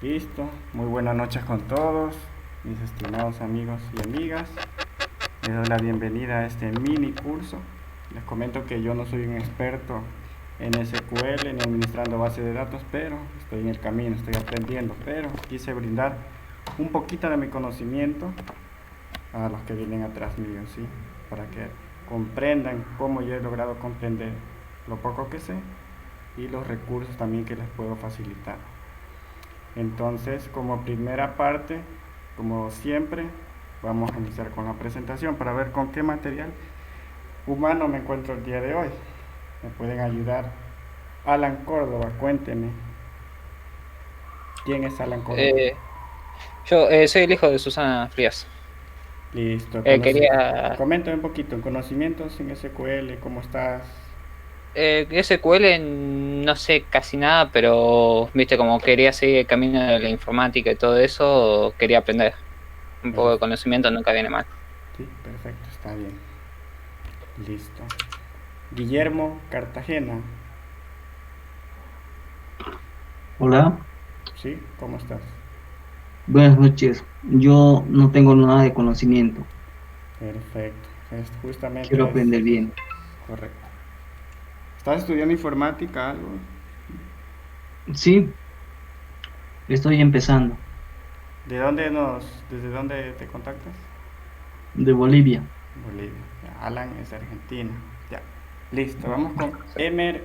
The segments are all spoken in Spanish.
Listo, muy buenas noches con todos, mis estimados amigos y amigas. Les doy la bienvenida a este mini curso. Les comento que yo no soy un experto en SQL ni administrando bases de datos, pero estoy en el camino, estoy aprendiendo, pero quise brindar un poquito de mi conocimiento a los que vienen atrás mío, ¿sí? Para que comprendan cómo yo he logrado comprender lo poco que sé y los recursos también que les puedo facilitar. Entonces, como primera parte, como siempre, vamos a iniciar con la presentación para ver con qué material humano me encuentro el día de hoy. ¿Me pueden ayudar? Alan Córdoba, cuénteme. ¿Quién es Alan Córdoba? Eh, yo soy el hijo de Susana Frías. Listo, Quería coméntame un poquito en conocimientos en SQL, ¿cómo estás? SQL, no sé casi nada, pero viste, como quería seguir el camino de la informática y todo eso, quería aprender. Un poco de Perfecto, conocimiento nunca viene mal. sí, perfecto, está bien. Listo. Guillermo Cartagena, Hola, ¿sí? ¿Cómo estás? buenas noches. Yo no tengo nada de conocimiento. Perfecto, Quiero justamente es aprender bien. correcto. ¿Estás estudiando informática algo? Sí, estoy empezando. Desde dónde te contactas? De Bolivia. Bolivia. Ya, Alan es de Argentina. Ya. Listo, vamos con Emer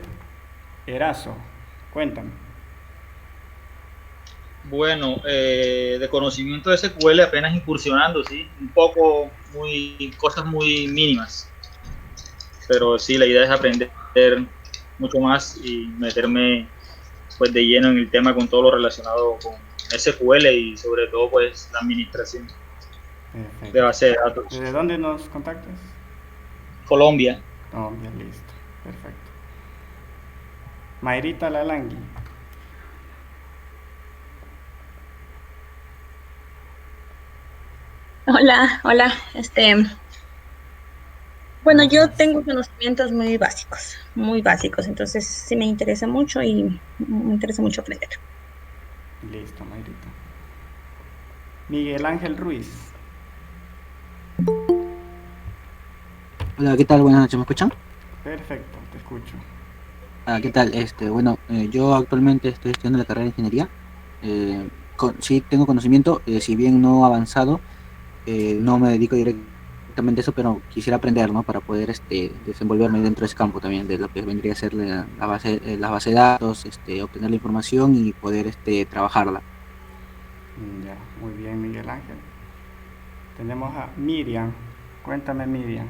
Erazo. Cuéntame. Bueno, de conocimiento de SQL apenas incursionando, sí, un poco, cosas muy mínimas, pero sí, la idea es aprender mucho más y meterme pues de lleno en el tema con todo lo relacionado con SQL y sobre todo pues la administración de Perfecto. base de datos. ¿Desde dónde nos contactas? Colombia. Colombia, listo. Perfecto. Mayrita Lalangui. Hola, hola. Bueno, ¿Cómo yo estás? tengo conocimientos muy básicos, entonces sí me interesa mucho y me interesa mucho aprender. Listo, Mayrita. Miguel Ángel Ruiz. Hola, ¿qué tal? Buenas noches, ¿me escuchan? Perfecto, te escucho. ¿Qué tal? Yo actualmente estoy estudiando la carrera de ingeniería. Sí tengo conocimiento, si bien no avanzado, no me dedico directamente a eso, pero quisiera aprender, ¿no? Para poder desenvolverme dentro de ese campo también, de lo que vendría a ser la base de datos, obtener la información y poder trabajarla. Ya, muy bien, Miguel Ángel. Tenemos a Miriam. Cuéntame, Miriam.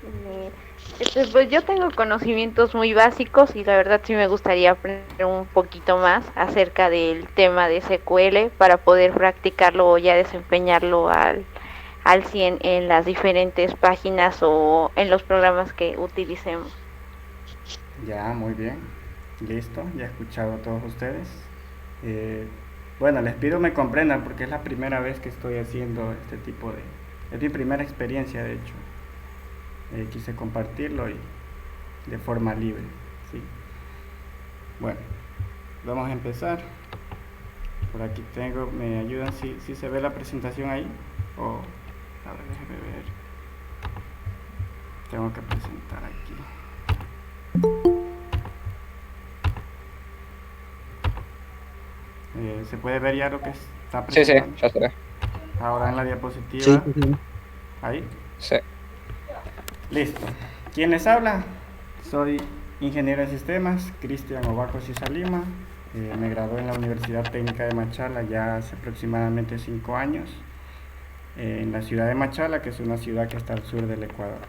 Mira, pues yo tengo conocimientos muy básicos y la verdad sí me gustaría aprender un poquito más acerca del tema de SQL para poder practicarlo o ya desempeñarlo al 100 en las diferentes páginas o en los programas que utilicemos. Ya, muy bien. Listo, ya he escuchado a todos ustedes. Eh, bueno, les pido me comprendan porque es la primera vez que estoy haciendo este tipo de... Es mi primera experiencia, de hecho. Quise compartirlo y de forma libre. ¿Sí? Bueno, vamos a empezar. Por aquí tengo, me ayudan si se ve la presentación ahí. O, a ver, déjeme ver. Tengo que presentar aquí. ¿Se puede ver ya lo que está Sí, sí, presentando? ya se ve. Ahora en la Sí, diapositiva, sí, sí. ahí. Sí. Listo. ¿Quién les habla? Soy ingeniero en sistemas, Cristian Obaco Lima. Me gradué en la Universidad Técnica de Machala ya hace aproximadamente 5 años, en la ciudad de Machala, que es una ciudad que está al sur del Ecuador.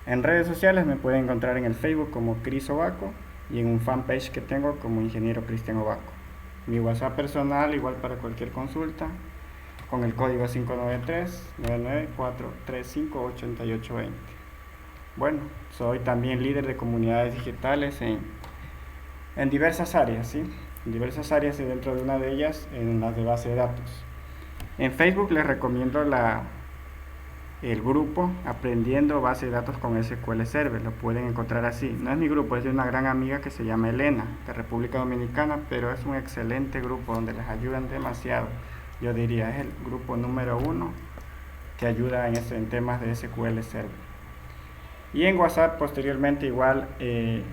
En redes sociales me pueden encontrar en el Facebook como Cris Obaco y en un fanpage que tengo como ingeniero Cristian Obaco. Mi WhatsApp personal, igual para cualquier consulta, con el código 593-994-358820. Bueno, soy también líder de comunidades digitales en diversas áreas, ¿sí? En diversas áreas y dentro de una de ellas en las de base de datos. En Facebook les recomiendo el grupo Aprendiendo Base de Datos con SQL Server. Lo pueden encontrar así. No es mi grupo, es de una gran amiga que se llama Elena, de República Dominicana, pero es un excelente grupo donde les ayudan demasiado. Yo diría, es el grupo número 1 que ayuda en temas de SQL Server. Y en WhatsApp posteriormente igual,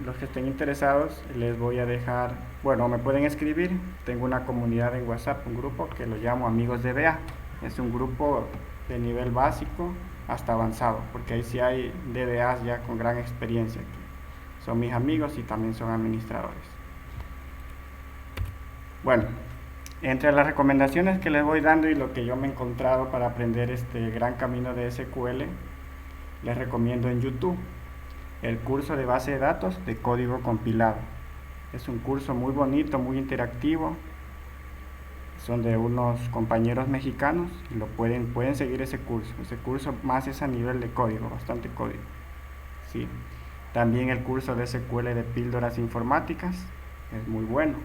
los que estén interesados les voy a dejar, bueno, me pueden escribir. Tengo una comunidad en WhatsApp, un grupo que lo llamo Amigos DBA. Es un grupo de nivel básico hasta avanzado, porque ahí sí hay DBAs ya con gran experiencia, que son mis amigos y también son administradores. Bueno, entre las recomendaciones que les voy dando y lo que yo me he encontrado para aprender este gran camino de SQL, les recomiendo en YouTube el curso de base de datos de código compilado. Es un curso muy bonito, muy interactivo. Son de unos compañeros mexicanos y pueden seguir ese curso. Ese curso más es a nivel de código, bastante código. ¿Sí? También el curso de SQL de píldoras informáticas es muy bueno.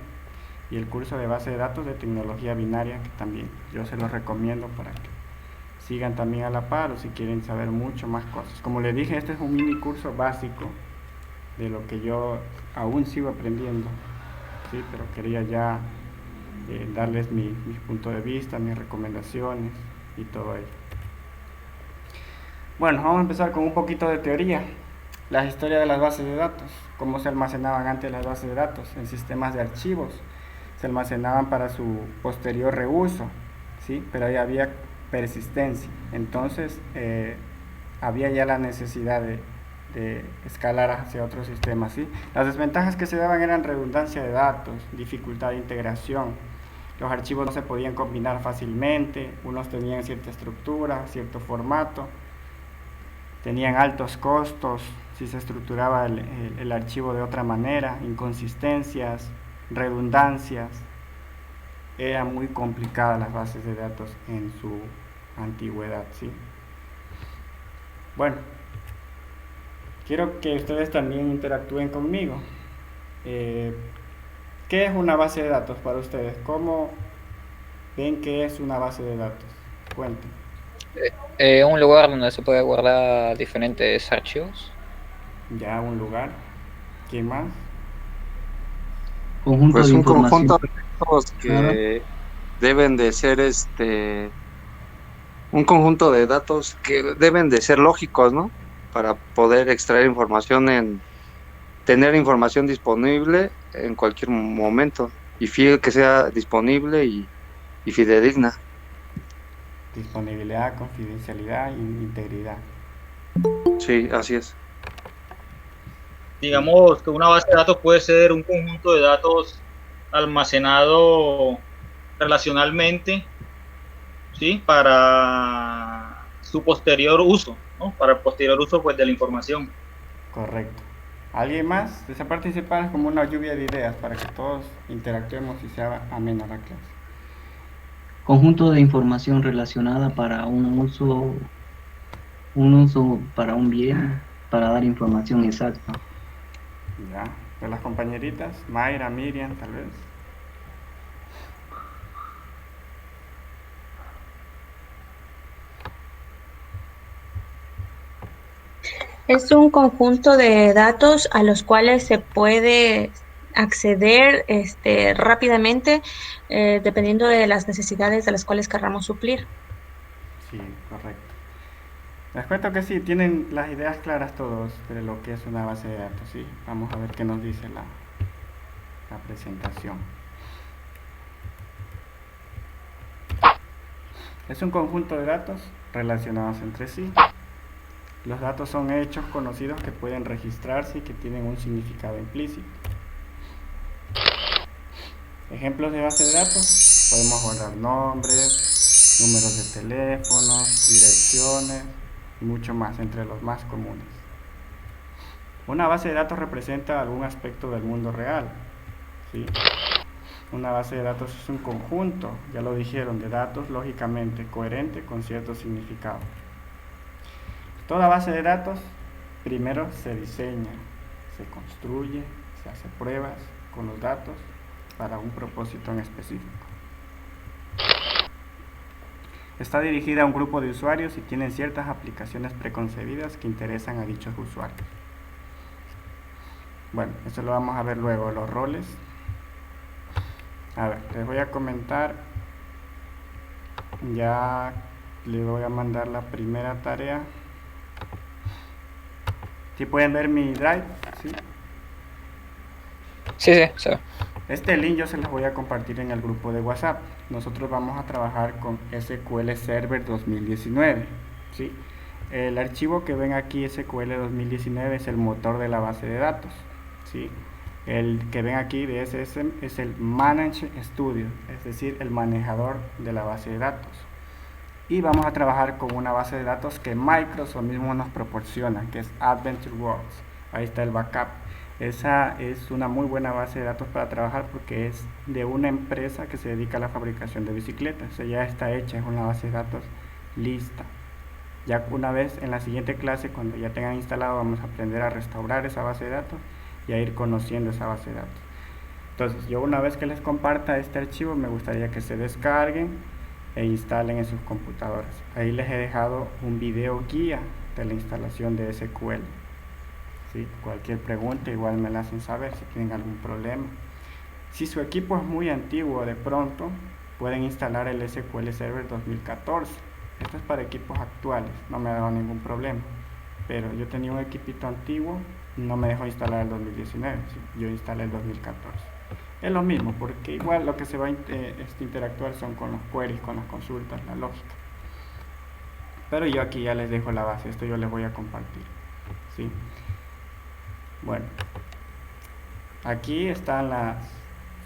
Y el curso de base de datos de tecnología binaria, que también yo se los recomiendo para que sigan también a la par o si quieren saber mucho más cosas. Como les dije, este es un mini curso básico de lo que yo aún sigo aprendiendo, ¿sí? Pero quería ya darles mi punto de vista, mis recomendaciones y todo ello. Bueno, vamos a empezar con un poquito de teoría. La historia de las bases de datos, cómo se almacenaban antes las bases de datos en sistemas de archivos. Se almacenaban para su posterior reuso, ¿sí? Pero ahí había persistencia, entonces había ya la necesidad de escalar hacia otros sistemas, ¿sí? Las desventajas que se daban eran redundancia de datos, dificultad de integración, los archivos no se podían combinar fácilmente, unos tenían cierta estructura, cierto formato, tenían altos costos si se estructuraba el archivo de otra manera, inconsistencias, redundancias. Eran muy complicadas las bases de datos en su antigüedad, ¿sí? Bueno, quiero que ustedes también interactúen conmigo. ¿Qué es una base de datos para ustedes? ¿Cómo ven que es una base de datos? Cuenten. Un lugar donde se puede guardar diferentes archivos. Ya, un lugar. ¿Quién más? Conjunto Pues de un información. conjunto de datos que deben de ser un conjunto de datos que deben de ser lógicos, ¿no? Para poder extraer información tener información disponible en cualquier momento y que sea disponible y fidedigna. Disponibilidad, confidencialidad e integridad. Sí, así es. Digamos que una base de datos puede ser un conjunto de datos almacenado relacionalmente, ¿sí? Para su posterior uso, ¿no? Para el posterior uso, pues, de la información. Correcto. ¿Alguien más desea participar? Es como una lluvia de ideas para que todos interactuemos y sea amena la clase. Conjunto de información relacionada para un uso para un bien, para dar información exacta. Ya, de las compañeritas, Mayra, Miriam, tal vez. Es un conjunto de datos a los cuales se puede acceder rápidamente, dependiendo de las necesidades de las cuales querramos suplir. Sí, correcto. Les cuento que sí, tienen las ideas claras todos de lo que es una base de datos, ¿sí? Vamos a ver qué nos dice la presentación. Es un conjunto de datos relacionados entre sí. Los datos son hechos conocidos que pueden registrarse y que tienen un significado implícito. Ejemplos de base de datos: podemos guardar nombres, números de teléfonos, direcciones y mucho más, entre los más comunes. Una base de datos representa algún aspecto del mundo real, ¿sí? Una base de datos es un conjunto, ya lo dijeron, de datos lógicamente coherente con cierto significado. Toda base de datos primero se diseña, se construye, se hace pruebas con los datos para un propósito en específico. Está dirigida a un grupo de usuarios y tienen ciertas aplicaciones preconcebidas que interesan a dichos usuarios. Bueno, eso lo vamos a ver luego, los roles. A ver, les voy a comentar. Ya les voy a mandar la primera tarea. ¿Sí pueden ver mi drive? ¿Sí? Sí. Este link yo se los voy a compartir en el grupo de WhatsApp. Nosotros vamos a trabajar con SQL Server 2019. ¿Sí? El archivo que ven aquí, SQL 2019, es el motor de la base de datos. ¿Sí? El que ven aquí de SSM es el Manage Studio, es decir, el manejador de la base de datos. Y vamos a trabajar con una base de datos que Microsoft mismo nos proporciona, que es Adventure Works. Ahí está el backup. Esa es una muy buena base de datos para trabajar porque es de una empresa que se dedica a la fabricación de bicicletas. O sea, ya está hecha, es una base de datos lista. Ya una vez en la siguiente clase, cuando ya tengan instalado, vamos a aprender a restaurar esa base de datos y a ir conociendo esa base de datos. Entonces, yo una vez que les comparta este archivo, me gustaría que se descarguen e instalen en sus computadoras. Ahí les he dejado un video guía de la instalación de SQL. ¿Sí? Cualquier pregunta igual me la hacen saber si tienen algún problema. Si su equipo es muy antiguo, de pronto pueden instalar el SQL Server 2014. Esto es para equipos actuales, no me ha dado ningún problema. Pero yo tenía un equipito antiguo, no me dejó instalar el 2019, ¿sí? Yo instalé el 2014. Es lo mismo, porque igual lo que se va a interactuar son con los queries, con las consultas, la lógica. Pero yo aquí ya les dejo la base, esto yo les voy a compartir. ¿Sí? Bueno, aquí están las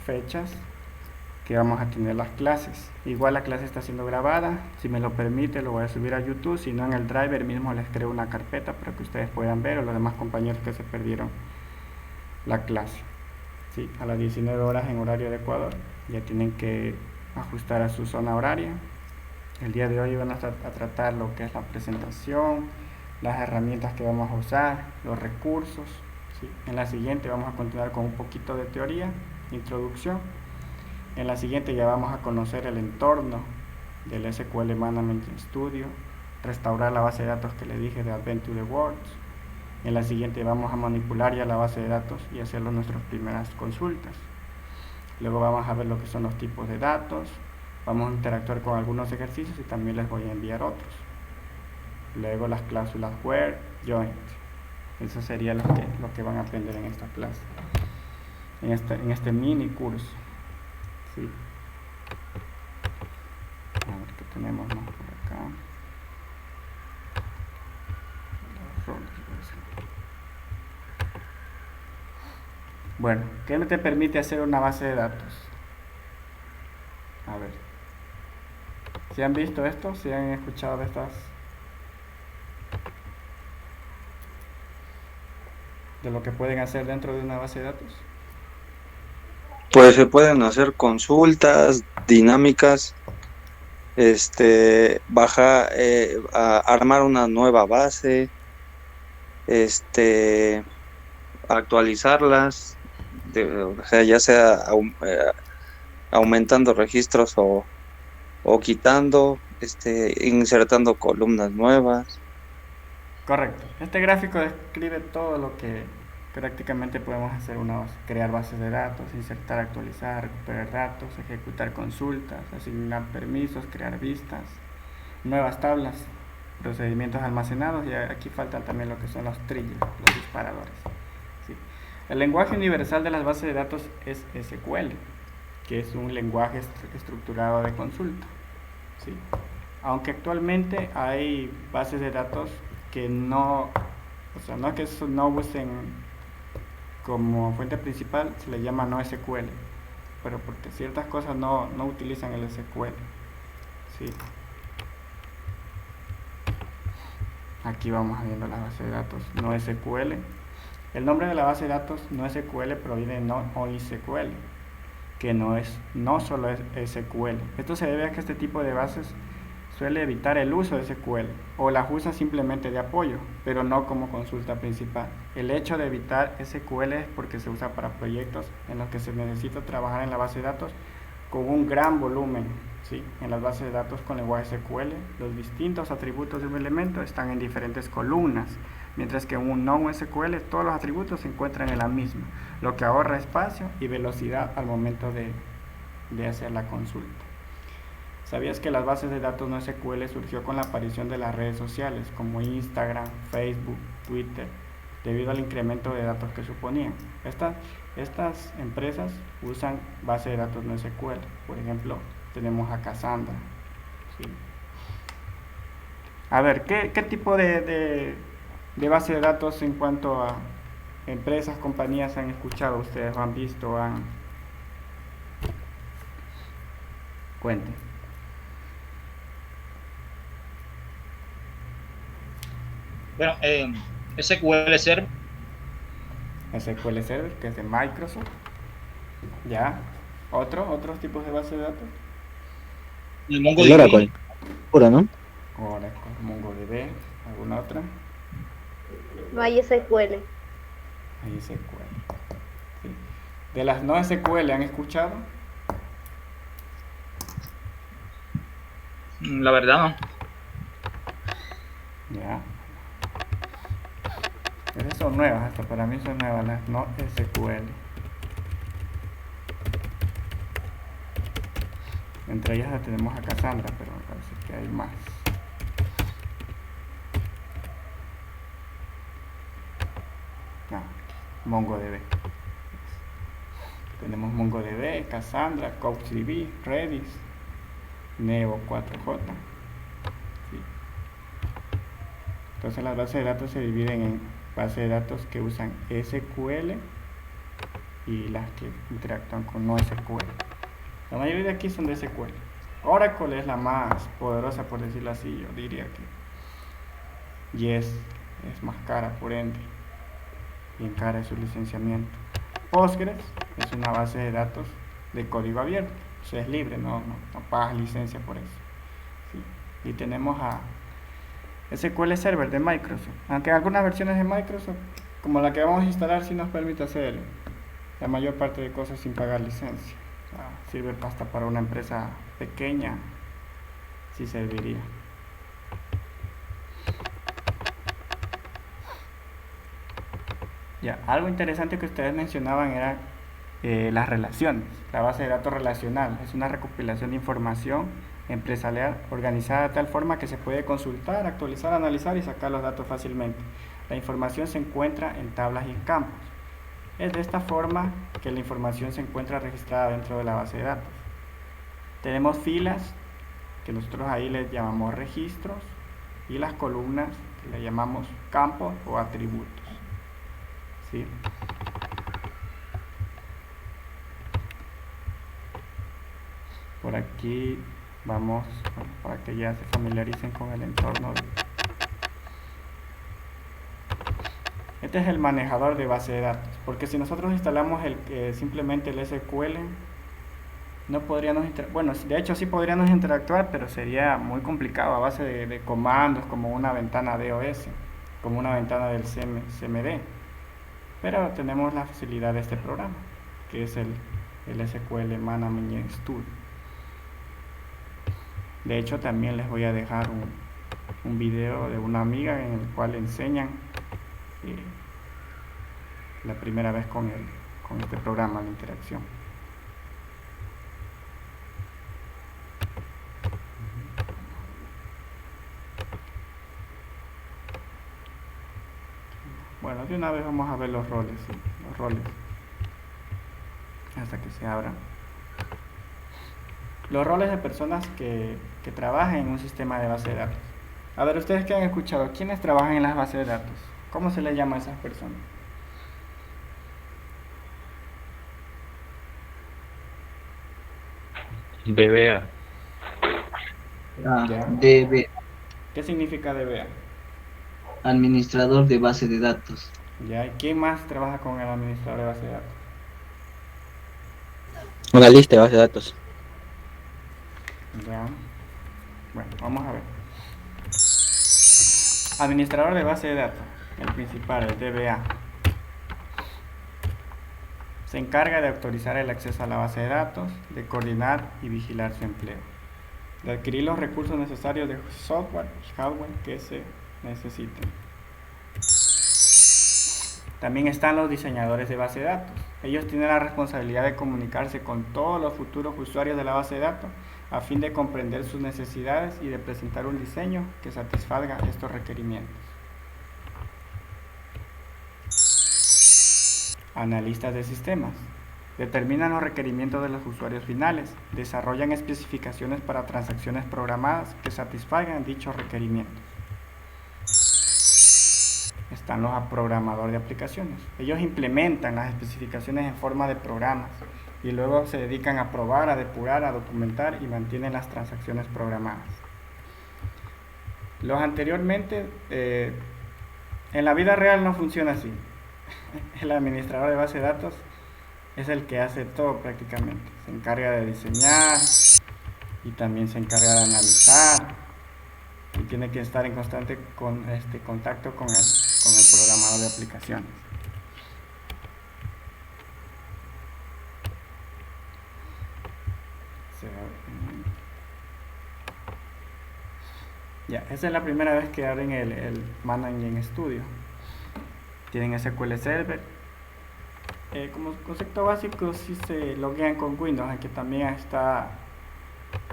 fechas que vamos a tener las clases. Igual la clase está siendo grabada, si me lo permite lo voy a subir a YouTube, si no en el driver mismo les creo una carpeta para que ustedes puedan ver, o los demás compañeros que se perdieron la clase. Sí, a las 19 horas en horario de Ecuador, ya tienen que ajustar a su zona horaria. El día de hoy van a tratar lo que es la presentación, las herramientas que vamos a usar, los recursos. ¿Sí? En la siguiente vamos a continuar con un poquito de teoría, introducción. En la siguiente ya vamos a conocer el entorno del SQL Management Studio, restaurar la base de datos que le dije de Adventure Works. En la siguiente vamos a manipular ya la base de datos y hacer nuestras primeras consultas. Luego vamos a ver lo que son los tipos de datos, vamos a interactuar con algunos ejercicios y también les voy a enviar otros. Luego las cláusulas where, joint. Eso sería lo que van a aprender en esta clase, en este mini curso. ¿Sí? A ver qué tenemos más por acá. Bueno, ¿qué te permite hacer una base de datos? A ver, ¿si han visto esto? ¿Si han escuchado de estas? De lo que pueden hacer dentro de una base de datos. Pues se pueden hacer consultas dinámicas, armar una nueva base, actualizarlas, o sea, ya sea aumentando registros o quitando, insertando columnas nuevas. Correcto. Este gráfico describe todo lo que prácticamente podemos hacer una base. Crear bases de datos, insertar, actualizar, recuperar datos, ejecutar consultas, asignar permisos, crear vistas, nuevas tablas, procedimientos almacenados, y aquí faltan también lo que son los triggers, los disparadores. ¿Sí? El lenguaje universal de las bases de datos es SQL, que es un lenguaje estructurado de consulta. ¿Sí? Aunque actualmente hay bases de datos que no, o sea, no es que no usen como fuente principal, se le llama no SQL, pero porque ciertas cosas no utilizan el SQL. ¿Sí? Aquí vamos viendo la base de datos no SQL. El nombre de la base de datos no SQL proviene de NoSQL, que no solo es SQL. Esto se debe a que este tipo de bases suele evitar el uso de SQL o las usa simplemente de apoyo, pero no como consulta principal. El hecho de evitar SQL es porque se usa para proyectos en los que se necesita trabajar en la base de datos con un gran volumen, ¿sí? En las bases de datos con lenguaje SQL, los distintos atributos de un elemento están en diferentes columnas, mientras que en un NoSQL todos los atributos se encuentran en la misma, lo que ahorra espacio y velocidad al momento de hacer la consulta. ¿Sabías que las bases de datos NoSQL surgió con la aparición de las redes sociales como Instagram, Facebook, Twitter, debido al incremento de datos que suponían? Estas empresas usan bases de datos NoSQL. Por ejemplo, tenemos a Cassandra, ¿sí? A ver, ¿qué tipo de base de datos en cuanto a empresas, compañías han escuchado ustedes, o han visto, Cuenten. Bueno, SQL Server, SQL Server, que es de Microsoft. ¿Ya? ¿Otros tipos de base de datos? el El MongoDB, Oracle, puro, ¿no? Oracle, MongoDB, ¿alguna otra? MySQL. Ahí SQL. ¿Sí? De las no SQL, ¿han escuchado? la verdad no. Ya. Esas son nuevas, hasta para mí son nuevas las no SQL. Entre ellas la tenemos a Cassandra, pero me parece que hay más. MongoDB. Tenemos MongoDB, Cassandra, CouchDB, Redis, Neo 4j. ¿Sí? Entonces las bases de datos se dividen en bases de datos que usan SQL y las que interactúan con no SQL. La mayoría de aquí son de SQL. Oracle es la más poderosa, por decirlo así, yo diría que. Y es más cara, por ende. Bien cara es su licenciamiento. Postgres es una base de datos de código abierto. O sea, es libre, no pagas licencia por eso. ¿Sí? Y tenemos a SQL Server de Microsoft. Aunque algunas versiones de Microsoft, como la que vamos a instalar, sí nos permite hacer la mayor parte de cosas sin pagar licencia. O sea, sirve hasta para una empresa pequeña, sí serviría. Ya, algo interesante que ustedes mencionaban era las relaciones. La base de datos relacional es una recopilación de información empresarial organizada de tal forma que se puede consultar, actualizar, analizar y sacar los datos fácilmente. La información se encuentra en tablas y en campos. Es de esta forma que la información se encuentra registrada dentro de la base de datos. Tenemos filas, que nosotros ahí les llamamos registros, y las columnas, que le llamamos campos o atributos. ¿Sí? Por aquí vamos, para que ya se familiaricen con el entorno. Este es el manejador de base de datos, porque si nosotros instalamos simplemente el SQL, no podríamos bueno, de hecho sí podríamos interactuar, pero sería muy complicado a base de comandos, como una ventana DOS, como una ventana del CMD. Pero tenemos la facilidad de este programa, que es el SQL Management Studio. De hecho, también les voy a dejar un video de una amiga en el cual enseñan la primera vez con este programa, la interacción. Bueno, de una vez vamos a ver los roles, ¿sí? Los roles, hasta que se abran. Los roles de personas que trabajan en un sistema de base de datos. A ver, ustedes que han escuchado, ¿quiénes trabajan en las bases de datos? ¿Cómo se les llama a esas personas? DBA. Ya. DB, ¿Qué significa DBA? administrador de base de datos. Ya, ¿y quién más trabaja con el administrador de base de datos? Una lista de base de datos. Ya. Bueno, vamos a ver. Administrador de base de datos, el principal, el DBA. Se encarga de autorizar el acceso a la base de datos, de coordinar y vigilar su empleo, de adquirir los recursos necesarios de software y hardware que se necesiten. También están los diseñadores de base de datos. Ellos tienen la responsabilidad de comunicarse con todos los futuros usuarios de la base de datos a fin de comprender sus necesidades y de presentar un diseño que satisfaga estos requerimientos. Analistas de sistemas. Determinan los requerimientos de los usuarios finales. Desarrollan especificaciones para transacciones programadas que satisfagan dichos requerimientos. Están los programadores de aplicaciones. Ellos implementan las especificaciones en forma de programas y luego se dedican a probar, a depurar, a documentar y mantienen las transacciones programadas. Los anteriormente, en la vida real no funciona así. El administrador de base de datos es el que hace todo prácticamente. Se encarga de diseñar y también se encarga de analizar y tiene que estar en constante contacto con el programador de aplicaciones. Ya, esa es la primera vez que abren el Management Studio. Tienen SQL Server. Como concepto básico, sí se loguean con Windows, aunque también está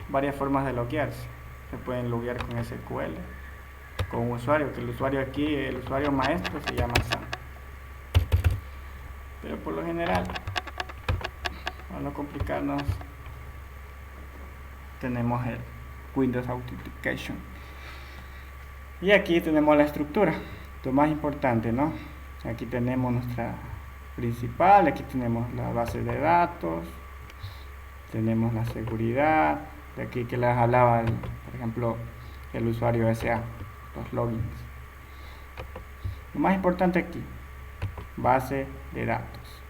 varias formas de loguearse. Se pueden loguear con SQL, con un usuario, que el usuario aquí, el usuario maestro se llama Sam. Pero por lo general, para no complicarnos, tenemos el Windows Authentication. Y aquí tenemos la estructura, lo más importante, ¿no? Aquí tenemos nuestra principal, aquí tenemos la base de datos, tenemos la seguridad, de aquí que les hablaba, por ejemplo, el usuario SA, los logins. Lo más importante aquí, base de datos.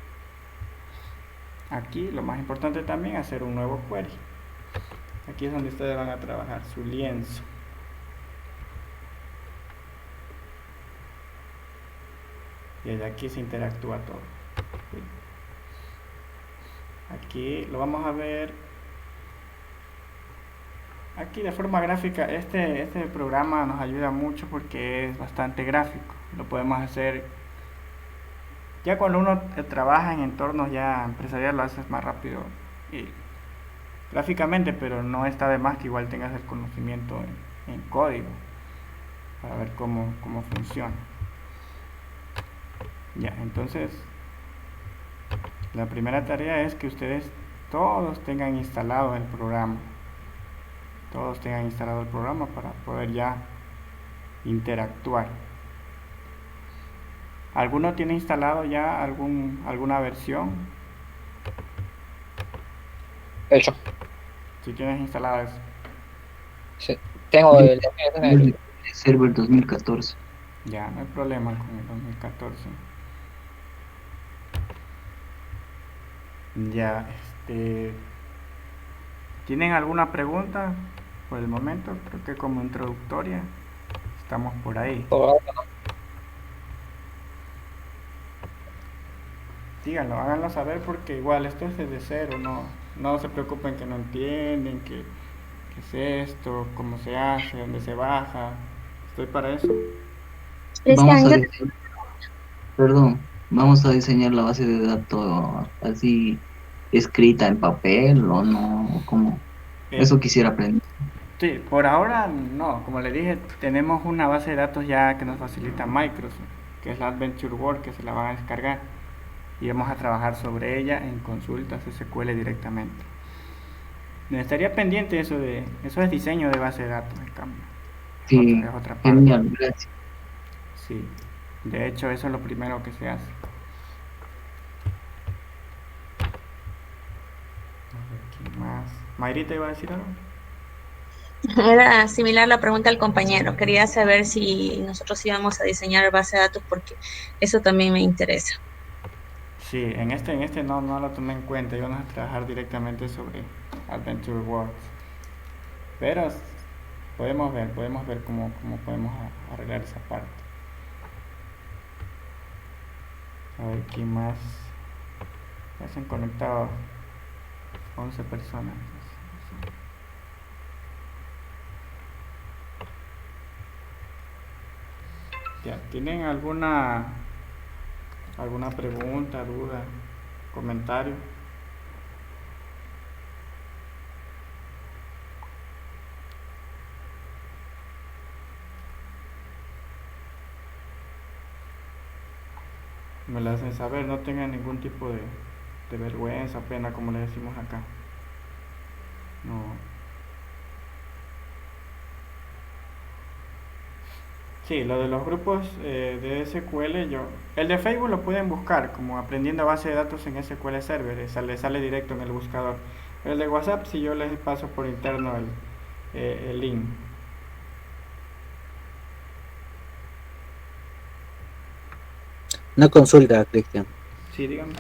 Aquí lo más importante también es hacer un nuevo query. Aquí es donde ustedes van a trabajar su lienzo. Y desde aquí se interactúa todo. Aquí lo vamos a ver. Aquí de forma gráfica, este programa nos ayuda mucho porque es bastante gráfico. Lo podemos hacer ya cuando uno trabaja en entornos ya empresariales, lo haces más rápido y gráficamente, pero no está de más que igual tengas el conocimiento en código para ver cómo funciona. Ya, entonces la primera tarea es que ustedes todos tengan instalado el programa. Todos tengan instalado el programa para poder ya interactuar. ¿Alguno tiene instalado ya alguna versión? Hecho. Si tienes instalado eso. Sí. Tengo el Server 2014. Ya, no hay problema con el 2014. Ya, ¿tienen alguna pregunta por el momento? Creo que como introductoria estamos por ahí. Díganlo, háganlo saber porque igual esto es desde cero, no se preocupen que no entienden, qué es esto, cómo se hace, dónde se baja. Estoy para eso. Vamos a diseñar la base de datos así escrita en papel o no, como eso quisiera aprender. Sí, por ahora no, como le dije, tenemos una base de datos ya que nos facilita Microsoft, que es la Adventure World, que se la van a descargar y vamos a trabajar sobre ella en consultas SQL directamente. Estaría pendiente eso es diseño de base de datos, en cambio. Sí, es otra parte. genial, gracias. Sí, de hecho eso es lo primero que se hace. A ver, ¿quién más? Mayrita iba a decir algo. Era similar la pregunta al compañero. Quería saber si nosotros íbamos a diseñar base de datos porque eso también me interesa. Sí, en este no lo tomé en cuenta. Íbamos a trabajar directamente sobre Adventure Works. Pero podemos ver cómo podemos arreglar esa parte. A ver, ¿quién más? Ya se han conectado 11 personas. Ya, ¿tienen alguna pregunta, duda, comentario? Me lo hacen saber, no tengan ningún tipo de vergüenza, pena, como le decimos acá. No. Sí, lo de los grupos de SQL, el de Facebook lo pueden buscar como aprendiendo base de datos en SQL Server, le sale directo en el buscador. Pero el de WhatsApp, si yo les paso por interno el link. Una consulta, Cristian. Sí, dígame.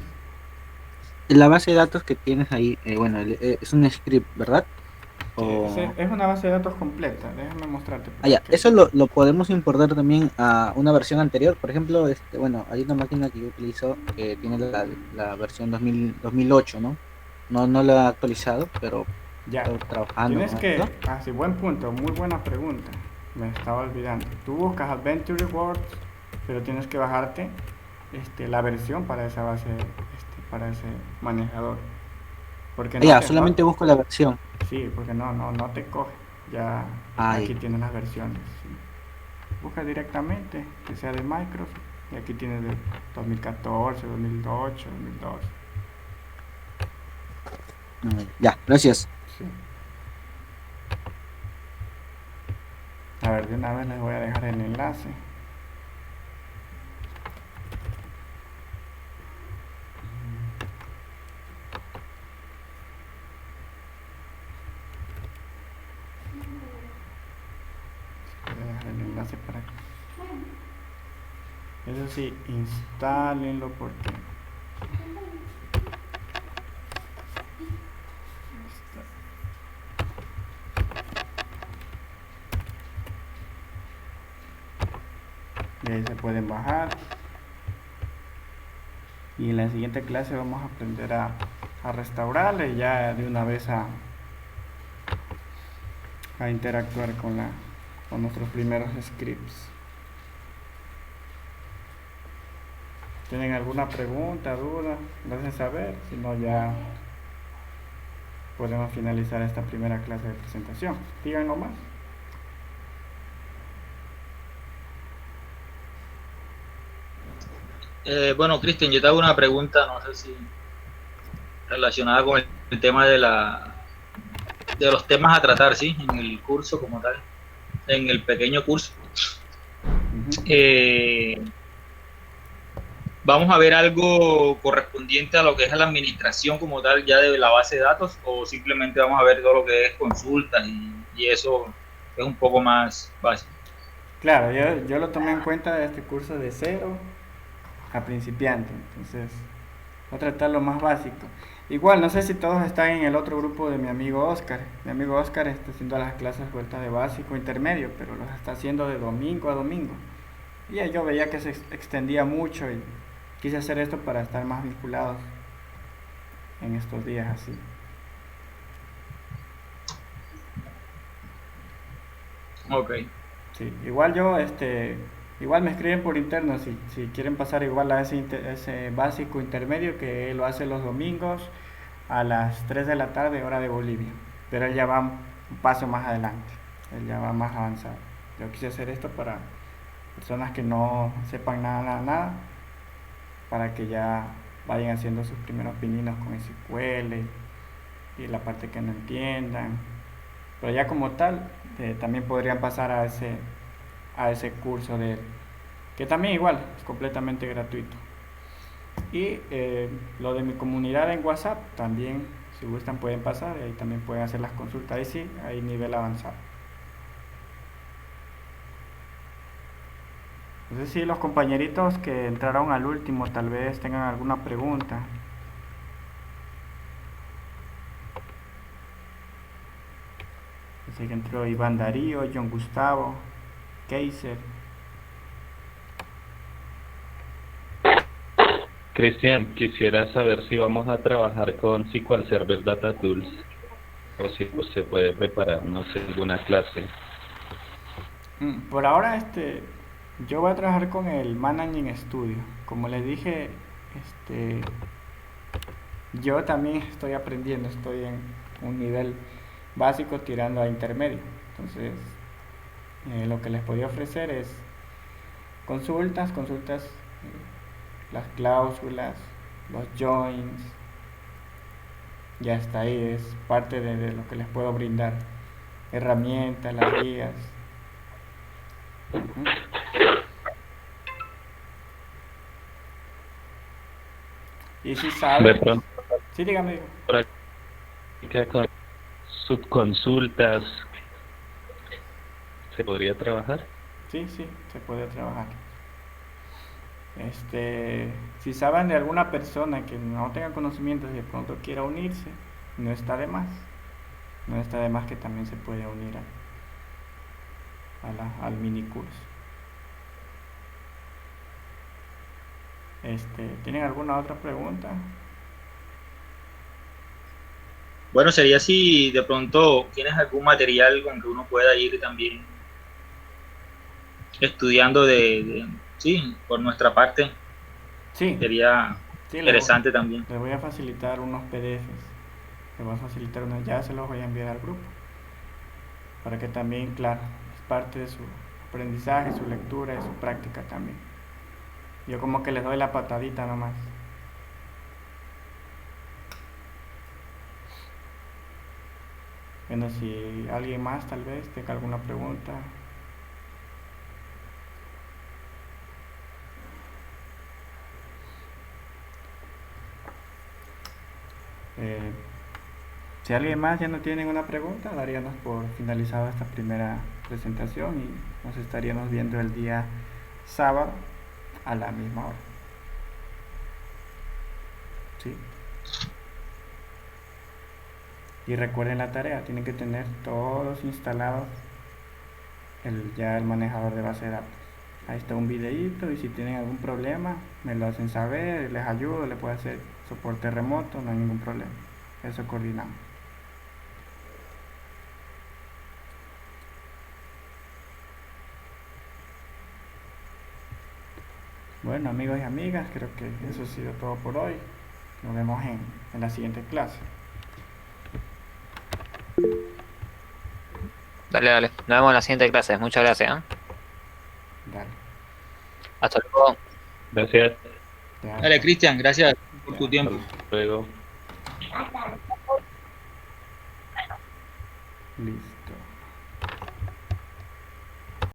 La base de datos que tienes ahí, es un script, ¿verdad? Es una base de datos completa, déjame mostrarte. Ya, eso lo podemos importar también a una versión anterior. Por ejemplo, hay una máquina que yo utilizo que tiene la versión 2008, ¿no? No la he actualizado, pero ya estoy trabajando tienes con que, esto. sí, buen punto, muy buena pregunta, me estaba olvidando. Tú buscas Adventure Works, pero tienes que bajarte la versión para esa base, para ese manejador. Porque Solamente busco la versión. Sí, porque no te coge. Ya aquí tienes las versiones. Sí. Busca directamente que sea de Microsoft. Y aquí tienes de 2014, 2008, 2012. Ya, gracias. Sí. A ver, de una vez les voy a dejar el enlace. El enlace para acá. Eso sí, instálenlo porque y ahí se pueden bajar. Y en la siguiente clase vamos a aprender a restaurarle ya de una vez a interactuar con nuestros primeros scripts. ¿Tienen alguna pregunta, duda? Lo hacen saber, si no ya podemos finalizar esta primera clase de presentación. Díganlo más. Bueno, Cristian, yo te hago una pregunta, no sé si relacionada con el tema de los temas a tratar, ¿sí? En el curso como tal, en el pequeño curso. ¿Vamos a ver algo correspondiente a lo que es la administración como tal ya de la base de datos o simplemente vamos a ver todo lo que es consultas y eso es un poco más básico? Claro, yo lo tomé en cuenta este curso de cero a principiante, entonces voy a tratar lo más básico. Igual, no sé si todos están en el otro grupo de mi amigo Oscar. Mi amigo Oscar está haciendo las clases vueltas de básico intermedio, pero los está haciendo de domingo a domingo. Y yo veía que se extendía mucho y quise hacer esto para estar más vinculados en estos días así. Ok. Sí, igual igual me escriben por interno si quieren pasar igual a ese básico intermedio que lo hace los domingos a las 3 de la tarde hora de Bolivia, pero él ya va un paso más adelante, él ya va más avanzado. Yo quise hacer esto para personas que no sepan nada, para que ya vayan haciendo sus primeros pininos con SQL y la parte que no entiendan, pero ya como tal también podrían pasar a ese curso de él, que también igual es completamente gratuito. Y lo de mi comunidad en WhatsApp también, si gustan pueden pasar, ahí también pueden hacer las consultas, ahí sí, hay nivel avanzado. No sé si los compañeritos que entraron al último tal vez tengan alguna pregunta. Sé que entró Iván Darío, John Gustavo, Kaiser. Cristian, quisiera saber si vamos a trabajar con SQL Server Data Tools o si se puede preparar, no sé, alguna clase. Por ahora, yo voy a trabajar con el Managing Studio. Como les dije, yo también estoy aprendiendo, estoy en un nivel básico tirando a intermedio. Entonces, lo que les podía ofrecer es consultas, las cláusulas, los joins, ya está ahí, es parte de lo que les puedo brindar. Herramientas, las guías. Ujú. Y si De saben, pronto, sí, dígame. práctica con subconsultas, ¿se podría trabajar? Sí, se puede trabajar. Si saben de alguna persona que no tenga conocimientos y de pronto quiera unirse, no está de más. No está de más que también se puede unir al mini curso. ¿Tienen alguna otra pregunta? Bueno, sería si de pronto tienes algún material con que uno pueda ir también estudiando sí, por nuestra parte. Sí, Sería sí, interesante también. les voy a facilitar unos PDFs. Les voy a facilitar unos, ya se los voy a enviar al grupo. Para que también, claro, es parte de su aprendizaje, su lectura y su práctica también. Yo como que les doy la patadita nomás. Bueno, si alguien más tal vez tenga alguna pregunta. Eh, si alguien más ya no tiene ninguna pregunta, daríamos por finalizada esta primera presentación y nos estaríamos viendo el día sábado a la misma hora. ¿Sí? Y recuerden la tarea, tienen que tener todos instalados ya el manejador de base de datos. Ahí está un videíto y si tienen algún problema me lo hacen saber, les ayudo, les puedo hacer soporte remoto, no hay ningún problema. Eso coordinamos. Bueno, amigos y amigas, creo que eso ha sido todo por hoy. Nos vemos en la siguiente clase. Dale. Nos vemos en la siguiente clase. Muchas gracias. Dale. Hasta luego. Gracias, Dale, Cristian, gracias por tu tiempo. hasta luego. Listo.